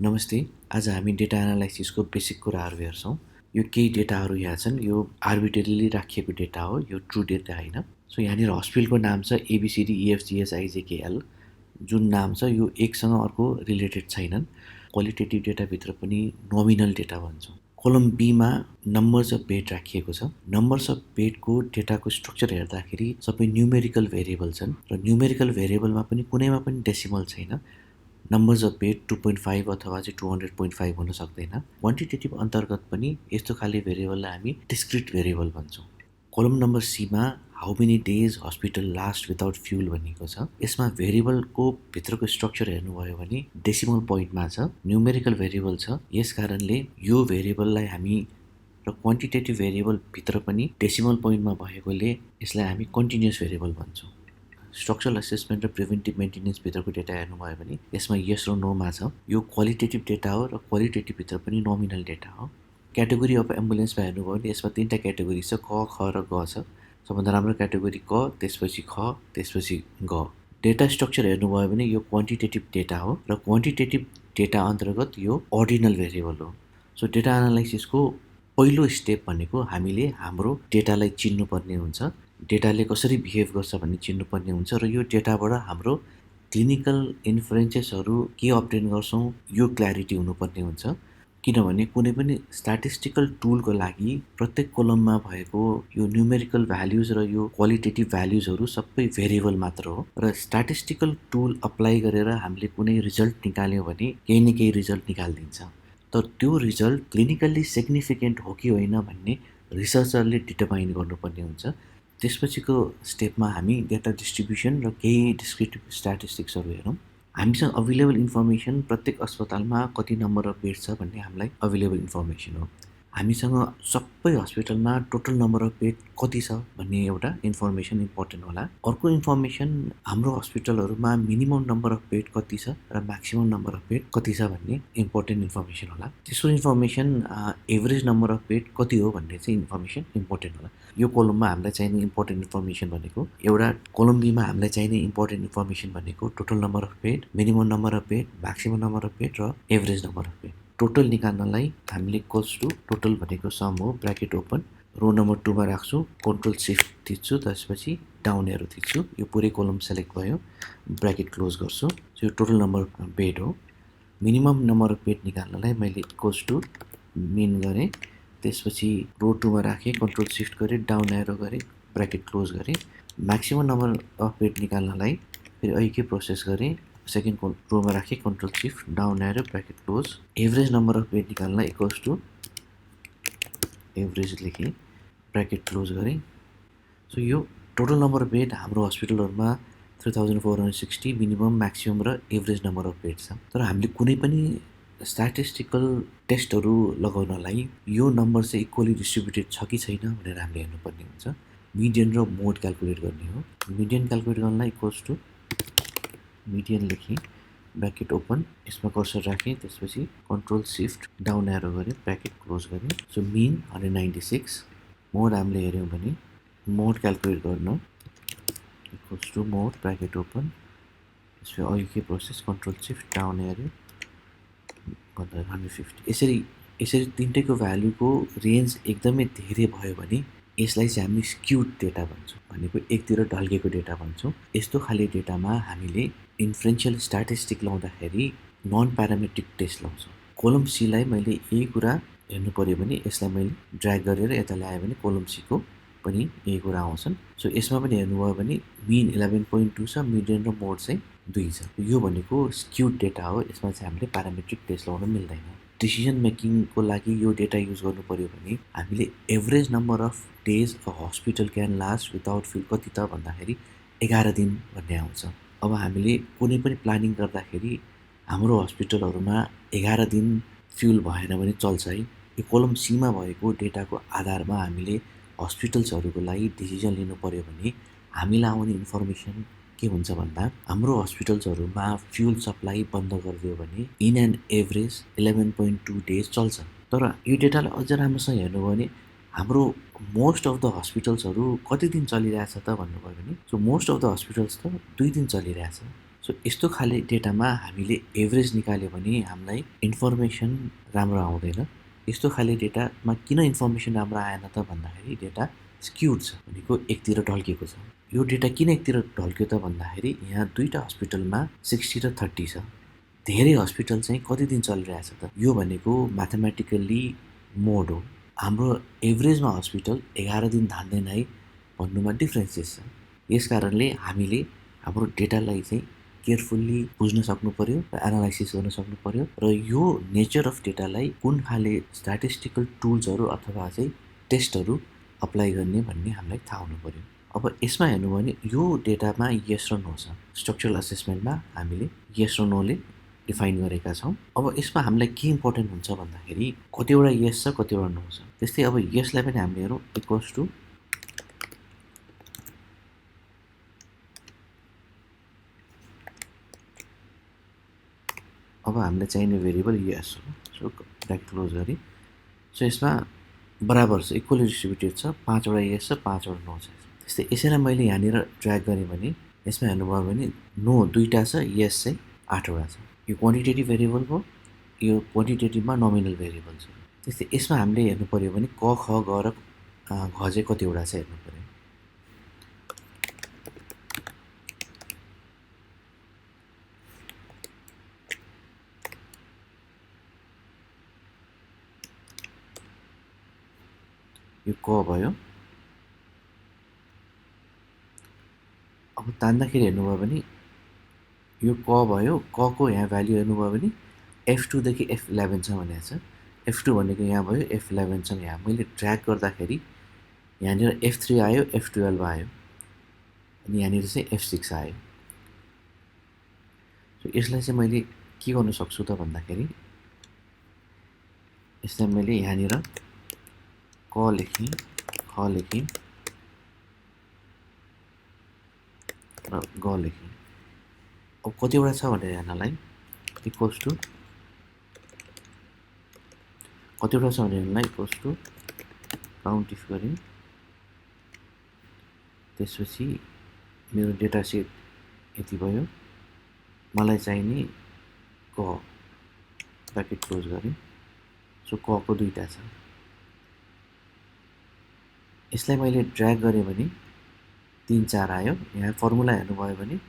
नमस्ते। आज हामी डेटा एनालाइसिसको बेसिक कुराहरू हेर्छौँ। यो केही डेटाहरू यहाँ छन्। यो आर्बिट्रेरीली राखिएको डेटा हो, यो ट्रु डेटा होइन। सो यहाँनिर हस्पिटलको नाम छ एबिसिडी इएफजिएचआइजेकेएल। जुन नाम छ यो एकसँग अर्को रिलेटेड छैनन्। क्वालिटेटिभ डेटाभित्र पनि नोमिनल डेटा भन्छौँ। कोलम बीमा नम्बर्स अफ बेड राखिएको छ। नम्बर्स अफ बेडको डेटाको स्ट्रक्चर हेर्दाखेरि सबै न्युमेरिकल भेरिएबल छन् र न्युमेरिकल भेरिएबलमा पनि कुनैमा पनि डेसिमल छैन। नम्बर्स अफ बेड 2.5 अथवा चाहिँ 200.5 हुन सक्दैन। क्वान्टिटेटिभ अन्तर्गत पनि यस्तो खाले भेरिएबललाई हामी डिस्क्रिट भेरिएबल भन्छौँ। कोलम नम्बर सीमा how many days hospital last without fuel भनिएको छ। यसमा भेरिएबलको भित्रको स्ट्रक्चर हेर्नुभयो भने डेसिमल पोइन्टमा छ, न्युमेरिकल भेरिएबल छ। यस कारणले यो भेरिएबललाई हामी र क्वान्टिटेटिभ भेरिएबल भित्र पनि डेसिमल पोइन्टमा भएकोले यसलाई हामी कन्टिन्युअस भेरिएबल भन्छौँ। स्ट्रक्चरल असेसमेन्ट र प्रिभेन्टिभ मेन्टेनेन्स भित्रको डेटा हेर्नुभयो भने यसमा यस र नोमा छ। यो क्वालिटेटिभ डेटा हो र क्वालिटेटिभ भित्र पनि नोमिनल डेटा हो। क्याटेगोरी अफ एम्बुलेन्समा हेर्नुभयो भने यसमा 3टा क्याटेगोरी छ, क, ख र ग छ। सबभन्दा राम्रो क्याटेगोरी क, त्यसपछि ख, त्यसपछि ग। डेटा स्ट्रक्चर हेर्नुभयो भने यो क्वान्टिटेटिभ डेटा हो र क्वान्टिटेटिभ डेटा अन्तर्गत यो अर्डिनल भेरिएबल हो। सो डेटा एनालाइसिसको पहिलो स्टेप भनेको हामीले हाम्रो डेटालाई चिन्नुपर्ने हुन्छ। डेटाले कसरी बिहेभ गर्छ भन्ने चिन्नुपर्ने हुन्छ र यो डेटाबाट हाम्रो क्लिनिकल इन्फरेन्सेसहरू के अब्टेन गर्छौँ यो क्ल्यारिटी हुनुपर्ने हुन्छ। किनभने कुनै पनि स्ट्याटिस्टिकल टुलको लागि प्रत्येक कोलममा भएको यो न्युमेरिकल भ्याल्युज र यो क्वालिटेटिभ भ्याल्युजहरू सबै भेरिएबल मात्र हो र स्ट्याटिस्टिकल टुल अप्लाई गरेर हामीले कुनै रिजल्ट निकाल्यौँ भने केही न केही रिजल्ट निकालिदिन्छ। तर त्यो रिजल्ट क्लिनिकल्ली सिग्निफिकेन्ट हो कि होइन भन्ने रिसर्चरले डिटर्माइन गर्नुपर्ने हुन्छ। त्यसपछिको स्टेपमा हामी डेटा डिस्ट्रिब्युसन र केही डिस्क्रिप्टिभ स्ट्याटिस्टिक्सहरू हेरौँ। हामीसँग अभाइलेबल इन्फर्मेसन प्रत्येक अस्पतालमा कति नम्बर अफ बेड छ भन्ने हामीलाई अभाइलेबल इन्फर्मेसन हो। हामीसँग सबै हस्पिटलमा टोटल नम्बर अफ बेड कति छ भन्ने एउटा इन्फर्मेसन इम्पोर्टेन्ट होला। अर्को इन्फर्मेसन हाम्रो हस्पिटलहरूमा मिनिमम नम्बर अफ बेड कति छ र म्याक्सिमम नम्बर अफ बेड कति छ भन्ने इम्पोर्टेन्ट इन्फर्मेसन होला। तेस्रो information average number of bed कति हो भन्ने चाहिँ इन्फर्मेसन इम्पोर्टेन्ट होला। यो कोलममा हामीलाई चाहिने इम्पोर्टेन्ट इन्फर्मेसन भनेको एउटा कोलम बीमा हामीलाई चाहिने इम्पोर्टेन्ट इन्फर्मेसन भनेको total number of bed, minimum number of bed, maximum number of bed र average number of bed. Total निकाल्नलाई हामीले इक्वल्स टु टोटल भनेको सम हो, ब्राकेट ओपन, रो नम्बर 2मा राख्छु, कन्ट्रोल सिफ्ट थिच्छु, त्यसपछि डाउन एरो थिच्छु, यो पुरै कोलम सेलेक्ट भयो, ब्राकेट क्लोज गर्छु। सो यो टोटल नम्बर अफ बेड हो। मिनिमम नम्बर अफ बेड निकाल्नलाई मैले इक्वल्स टु मिन गरेँ, त्यसपछि रो 2मा राखेँ, कन्ट्रोल सिफ्ट गरेँ, डाउन एरो गरेँ, ब्राकेट क्लोज गरेँ। म्याक्सिमम नम्बर अफ बेड निकाल्नलाई फेरि अहिकै प्रोसेस गरेँ, सेकेन्ड रोमा राखेँ, control shift, down arrow, bracket close. Average number of bed निकाल्नलाई इक्वल्स टु एभरेज लेखेँ, ब्राकेट क्लोज गरेँ। सो यो टोटल नम्बर अफ बेड हाम्रो हस्पिटलहरूमा 3460 मिनिमम, म्याक्सिमम र एभरेज नम्बर अफ बेड छ। तर हामीले कुनै पनि स्ट्याटिस्टिकल टेस्टहरू लगाउनलाई यो नम्बर चाहिँ इक्वली डिस्ट्रिब्युटेड छ कि छैन भनेर हामीले हेर्नुपर्ने हुन्छ। मिडियन र मोड क्यालकुलेट गर्ने हो। मिडियन क्यालकुलेट गर्नलाई इक्वल्स टु मिडियन लेखेँ, ब्राकेट ओपन, यसमा कर्सर राखेँ, त्यसपछि कन्ट्रोल सिफ्ट, डाउन एरो गरेँ, ब्राकेट क्लोज गरेँ। सो मिन 196, मोड हामीले हेऱ्यौँ भने मोड क्यालकुलेट गर्न equals to mode, bracket open, त्यसपछि अहिलेकै process, control shift, down arrow, 150। यसरी तिनटैको भ्यालुको रेन्ज एकदमै धेरै भयो भने यसलाई चाहिँ हामी स्क्युड डेटा भन्छौँ, भनेको एकतिर ढल्केको डेटा भन्छौँ। यस्तो खाले डेटामा हामीले इन्फ्रेन्सियल स्ट्याटिस्टिक लाउँदाखेरि नन प्यारामेट्रिक टेस्ट लाउँछौँ। कोलम सीलाई मैले यही कुरा हेर्नु पऱ्यो भने यसलाई मैले ड्र्याग गरेर यता ल्याएँ भने कोलम सीको पनि यही कुरा आउँछन्। सो यसमा पनि हेर्नुभयो भने मिन 11.2 छ, मिडियन र मोड चाहिँ 2 छ। यो भनेको स्क्युड डेटा हो, यसमा चाहिँ हामीले प्यारामेट्रिक टेस्ट लाउन मिल्दैन। डिसिजन मेकिङको लागि यो डेटा युज गर्नु पऱ्यो भने हामीले average number of days a hospital can last without fuel कति त भन्दाखेरि 11 दिन भन्ने आउँछ। अब हामीले कुनै पनि प्लानिङ गर्दाखेरि हाम्रो हस्पिटलहरूमा 11 दिन फ्युल भएन भने चल्छ है। यो कोलम सीमा भएको डेटाको आधारमा हामीले हस्पिटल्सहरूको लागि डिसिजन लिनु पऱ्यो भने हामीलाई आउने इन्फर्मेसन के हुन्छ भन्दा हाम्रो हस्पिटल्सहरूमा फ्युल सप्लाई बन्द गरिदियो भने इन एन एभरेज 11.2 डेज चल्छ। तर यो डेटालाई अझ राम्रोसँग हेर्नुभयो भने हाम्रो मोस्ट अफ द हस्पिटल्सहरू कति दिन चलिरहेछ त भन्नुभयो भने so most of the hospitals त 2 दिन चलिरहेछ। सो यस्तो खाले डेटामा हामीले एभरेज निकाल्यो भने हामीलाई इन्फर्मेसन राम्रो आउँदैन। यस्तो खाले डेटामा किन इन्फर्मेसन राम्रो आएन त भन्दाखेरि डेटा स्क्युड छ, भनेको एकतिर ढल्केको छ। यो डेटा किन एकतिर ढल्क्यो त भन्दाखेरि यहाँ दुईवटा हस्पिटलमा 60 र 30 छ। धेरै हस्पिटल चाहिँ कति दिन चलिरहेछ त? यो भनेको म्याथमेटिकल्ली मोड हो। हाम्रो एभरेजमा हस्पिटल 11 दिन धान्दैन है भन्नुमा डिफ्रेन्सेस छ। यस कारणले हामीले हाम्रो डेटालाई चाहिँ केयरफुल्ली बुझ्न सक्नु पर्यो र एनालाइसिस गर्न सक्नु पर्यो र यो नेचर अफ डेटालाई कुन खाले स्ट्याटिस्टिकल टुल्सहरू अथवा चाहिँ टेस्टहरू अप्लाई गर्ने भन्ने हामीलाई थाहा हुनु पर्यो। अब यसमा हेर्नु भने यो डेटामा यस र नो छ। स्ट्रक्चरल असेसमेन्टमा हामीले यस र नोले डिफाइन गरेका छौँ। अब यसमा हामीलाई के इम्पोर्टेन्ट हुन्छ भन्दाखेरि कतिवटा यस छ कतिवटा नो छ। त्यस्तै अब यसलाई पनि हामीले हेरौँ इक्वल्स टु अब हामीलाई चाहिने भेरिएबल यस हो। सो ब्र्याकेट क्लोज गरी सो यसमा बराबर छ, इक्वली डिस्ट्रिब्युटेड छ, 5वटा यस छ 5वटा नो छ। त्यस्तै यसैलाई मैले यहाँनिर ट्र्याक गरेँ भने यसमा हेर्नुभयो भने नो 2टा छ, यस चाहिँ 8वटा छ। यो क्वान्टिटेटिभ भेरिएबल हो, यो क्वान्टिटेटिभमा नोमिनल भेरिएबल छ। त्यस्तै यसमा हामीले हेर्नु पर्यो भने क ख ग र घ चाहिँ कतिवटा छ हेर्नु पर्यो। यो क भयो। अब तान्दाखेरि हेर्नुभयो भने यो क भयो। क को यहाँ भ्याल्यु हेर्नुभयो भने F2 देखि F11 छ भनेको छ। F2 भनेको यहाँ भयो, F11 छ यहाँ। मैले ड्र्याग गर्दाखेरि यहाँनिर F3 आयो, F12 आयो अनि यहाँनिर चाहिँ F6 आयो। सो यसलाई चाहिँ मैले के गर्न सक्छु त भन्दाखेरि यसलाई मैले यहाँनिर क लेखेँ, ख लेखेँ र ग लेखेँ। अब कतिवटा छ भनेर हेर्नलाई इक्वल्स टु कतिवटा छ भनेर हेर्नलाई इक्वल्स टु काउन्ट इफ गरेँ। त्यसपछि मेरो डेटा सेट यति भयो। मलाई चाहिने क ब्र्याकेट क्लोज गरेँ। सो क को 2टा छ। यसलाई मैले ड्र्याग गरेँ भने 3 4 आयो। यहाँ फर्मुला हेर्नुभयो भने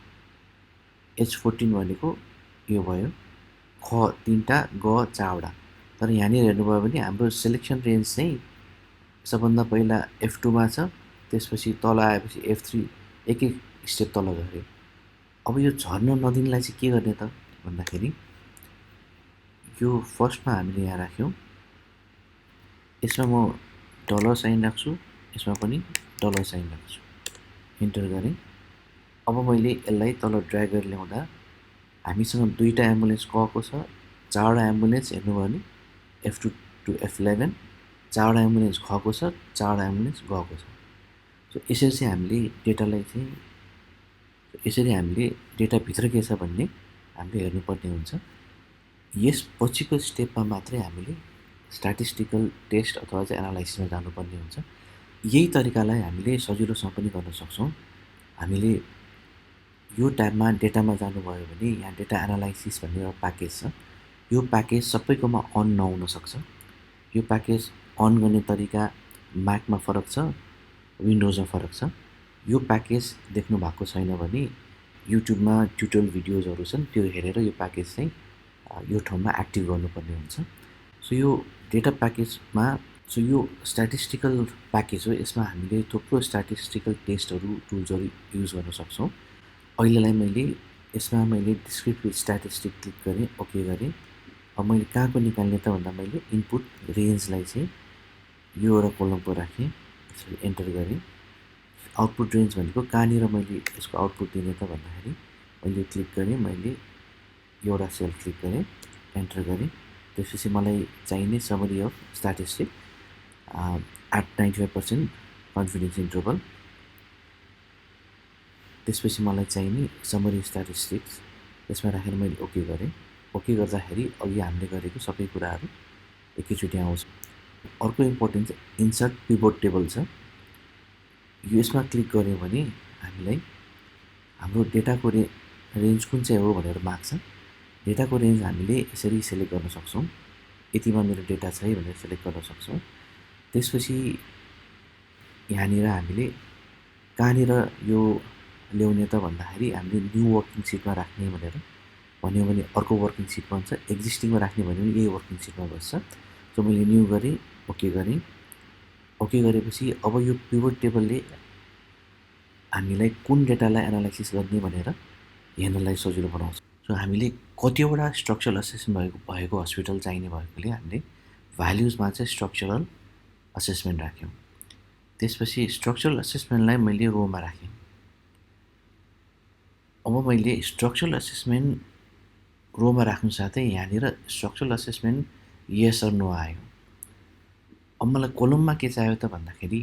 H14 भनेको यो भयो, ख 3टा ग 4वटा। तर यहाँनिर हेर्नुभयो भने हाम्रो सेलेक्सन रेन्ज चाहिँ सबभन्दा पहिला F2 मा छ, त्यसपछि तल आएपछि F3 एक स्टेप तल झऱ्यो। अब यो झर्न नदिनलाई चाहिँ के गर्ने त भन्दाखेरि यो फर्स्टमा हामीले यहाँ राख्यौँ। यसमा म डलर साइन राख्छु, यसमा पनि डलर साइन राख्छु, इन्टर गरेँ। अब मैले यसलाई तल ड्र्याग गरेर ल्याउँदा हामीसँग 2टा एम्बुलेन्स क को छ, 4वटा एम्बुलेन्स हेर्नुभयो भने F2 to F11, 4वटा एम्बुलेन्स ख को छ, 4वटा एम्बुलेन्स ग को छ। सो यसरी चाहिँ हामीले डेटालाई चाहिँ यसरी हामीले डेटाभित्र के छ भन्ने हामीले हेर्नुपर्ने हुन्छ। यस पछिको स्टेपमा मात्रै हामीले स्ट्याटिस्टिकल टेस्ट अथवा चाहिँ एनालाइसिसमा जानुपर्ने हुन्छ। यही तरिकालाई हामीले सजिलोसँग पनि गर्न सक्छौँ। हामीले यो ट्याबमा डेटामा जानुभयो भने यहाँ डेटा एनालाइसिस भन्ने एउटा प्याकेज छ। यो प्याकेज सबैकोमा अन नहुन सक्छ। यो प्याकेज अन गर्ने तरिका म्याकमा फरक छ, विन्डोजमा फरक छ। यो प्याकेज देख्नु भएको छैन भने युट्युबमा ट्युटोरियल भिडियोजहरू छन्, त्यो हेरेर यो प्याकेज चाहिँ यो ठाउँमा एक्टिभ गर्नुपर्ने हुन्छ। सो यो डेटा प्याकेजमा यो स्ट्याटिस्टिकल प्याकेज हो। यसमा हामीले थुप्रो स्ट्याटिस्टिकल टेस्टहरू टुल्सहरू युज गर्न सक्छौँ। अहिलेलाई मैले यसमा मैले डिस्क्रिप्टिभ स्ट्याटिस्टिक क्लिक गरेँ, ओके गरेँ। अब मैले कहाँको निकाल्ने त भन्दा मैले इनपुट रेन्जलाई चाहिँ यो एउटा कोलमको राखेँ, त्यसपछि एन्टर गरेँ। आउटपुट रेन्ज भनेको कहाँनिर मैले यसको आउटपुट दिने त भन्दाखेरि मैले क्लिक गरेँ, मैले एउटा सेल क्लिक गरेँ, एन्टर गरेँ। त्यसपछि मलाई चाहिने summary of statistic at 95% confidence interval. त्यसपछि मलाई चाहिने समरी स्ट्याटिस्टिक्स यसमा राखेर मैले ओके गरेँ। ओके गर्दाखेरि अघि हामीले गरेको सबै कुराहरू एकैचोटि आउँछ। अर्को इम्पोर्टेन्ट चाहिँ इन्सर्ट पिभोट टेबल छ। यसमा क्लिक गऱ्यो भने हामीलाई हाम्रो डेटाको रेन्ज कुन चाहिँ हो भनेर माग्छ। डेटाको रेन्ज हामीले यसरी सेलेक्ट गर्न सक्छौँ। यतिमा मेरो डेटा छ है भनेर सेलेक्ट गर्न सक्छौँ। त्यसपछि यहाँनिर हामीले कहाँनिर यो ल्याउने त भन्दाखेरि हामीले न्यू वर्किङ सिटमा राख्ने भनेर भन्यो भने अर्को वर्किङ सिटमा हुन्छ, एक्जिस्टिङमा राख्ने भन्यो भने यही वर्किङ सिटमा बस्छ। सो मैले न्यू गरेँ, ओके गरेँ। ओके गरेपछि अब यो पिभट टेबलले हामीलाई कुन डेटालाई एनालाइसिस गर्ने भनेर हेर्नलाई सजिलो बनाउँछ। सो हामीले कतिवटा स्ट्रक्चरल असेसमेन्ट भएको हस्पिटल चाहिने भएकोले हामीले भ्याल्युजमा चाहिँ स्ट्रक्चरल असेसमेन्ट राख्यौँ। त्यसपछि स्ट्रक्चरल असेसमेन्टलाई मैले रोमा राखेँ। अब मैले स्ट्रक्चरल असेसमेन्ट रोमा राख्नु साथै यहाँनिर structural assessment yes or no आयो। अब मलाई कोलममा के चाहियो त भन्दाखेरि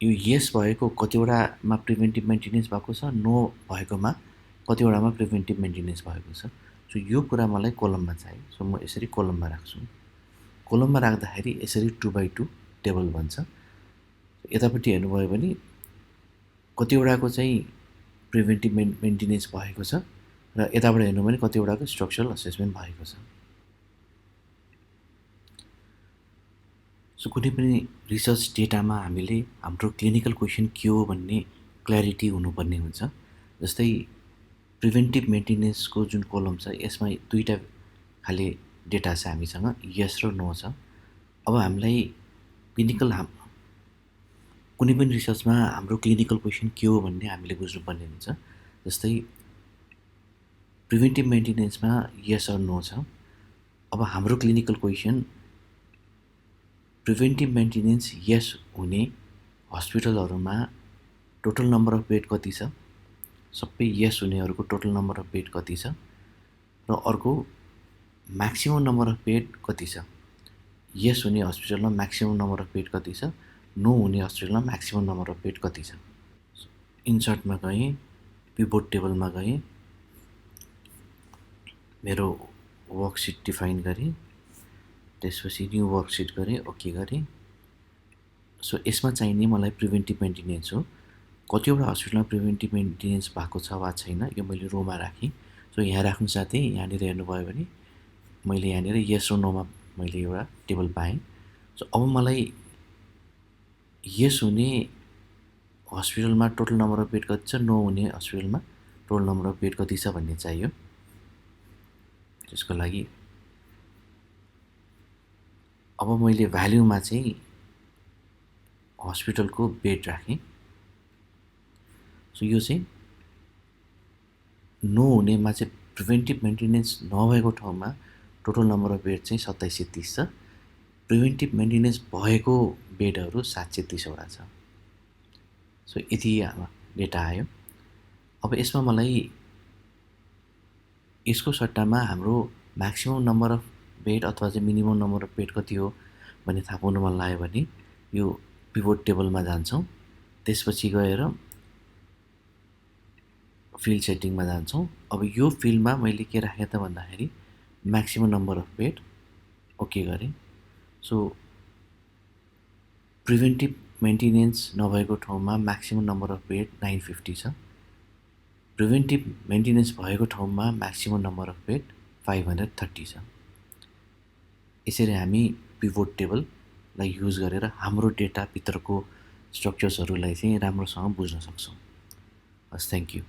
यो यस भएको कतिवटामा प्रिभेन्टिभ मेन्टेनेन्स भएको छ, नो भएकोमा कतिवटामा प्रिभेन्टिभ मेन्टेनेन्स भएको छ। सो यो कुरा मलाई कोलममा चाहियो। सो म यसरी कोलममा राख्छु। कोलममा राख्दाखेरि यसरी 2x2 टेबल बन्छ। यतापट्टि हेर्नुभयो भने कतिवटाको चाहिँ प्रिभेन्टिभ मेन्टेनेन्स भएको छ र यताबाट हेर्नु भने कतिवटाको स्ट्रक्चरल असेसमेन्ट भएको छ। सो कुनै पनि रिसर्च डेटामा हामीले हाम्रो क्लिनिकल क्वेसन के हो भन्ने क्ल्यारिटी हुनुपर्ने हुन्छ। जस्तै प्रिभेन्टिभ मेन्टेनेन्सको जुन कोलम छ यसमा दुईवटा खाले डेटा छ हामीसँग, यस र नो छ। अब हामीलाई क्लिनिकल कुनै पनि रिसर्चमा हाम्रो क्लिनिकल क्वेसन के हो भन्ने हामीले बुझ्नुपर्ने हुन्छ। जस्तै प्रिभेन्टिभ मेन्टेनेन्समा यस र नो छ। अब हाम्रो क्लिनिकल क्वेसन प्रिभेन्टिभ मेन्टेनेन्स यस हुने हस्पिटलहरूमा टोटल नम्बर अफ बेड कति छ, सबै यस हुनेहरूको टोटल नम्बर अफ बेड कति छ, र अर्को म्याक्सिमम नम्बर अफ बेड कति छ। यस हुने हस्पिटलमा म्याक्सिमम नम्बर अफ बेड कति छ, नो हुने हस्पिटलमा म्याक्सिमम नम्बर अफ बेड कति छ। इन्सर्टमा गएँ, पिभट टेबलमा गएँ, मेरो वर्कसिट डिफाइन गरेँ, त्यसपछि न्यू वर्कसिट गरेँ, ओके गरेँ। सो यसमा चाहिने मलाई प्रिभेन्टिभ मेन्टेनेन्स हो। कतिवटा हस्पिटलमा प्रिभेन्टिभ मेन्टेनेन्स भएको छ वा छैन यो मैले रोमा राखेँ। सो यहाँ राख्नु साथै यहाँनिर हेर्नुभयो भने मैले यहाँनिर यस र नोमा मैले एउटा टेबल पाएँ। सो अब मलाई यस हुने हस्पिटलमा टोटल नम्बर अफ बेड कति छ, नो हुने हस्पिटलमा टोटल नम्बर अफ बेड कति छ भन्ने चाहियो। त्यसको लागि अब मैले भ्याल्युमा चाहिँ हस्पिटलको बेड राखेँ। सो यो चाहिँ नो हुनेमा चाहिँ प्रिभेन्टिभ मेन्टेनेन्स नभएको ठाउँमा टोटल नम्बर अफ बेड चाहिँ 2730 छ। प्रिभेन्टिभ मेन्टेनेन्स भएको बेडहरू 730वटा छ। सो यति डेटा आयो। अब यसमा मलाई यसको सट्टामा हाम्रो म्याक्सिमम नम्बर अफ बेड अथवा चाहिँ मिनिमम नम्बर अफ बेड कति हो भन्ने थाहा पाउनु मन लाग्यो भने यो पिभट टेबलमा जान्छौँ। त्यसपछि गएर फिल्ड सेटिङमा जान्छौँ। अब यो फिल्डमा मैले के राखेँ त भन्दाखेरि maximum number of bed, okay गरेँ। सो प्रिभेन्टिभ मेन्टेनेन्स नभएको ठाउँमा म्याक्सिमम नम्बर अफ बेड 950 छ। प्रिभेन्टिभ मेन्टेनेन्स भएको ठाउँमा म्याक्सिमम नम्बर अफ बेड 530 छ। यसरी हामी पिभट टेबललाई युज गरेर हाम्रो डेटाभित्रको स्ट्रक्चर्सहरूलाई चाहिँ राम्रोसँग बुझ्न सक्छौँ। हस्, थ्याङ्क यू।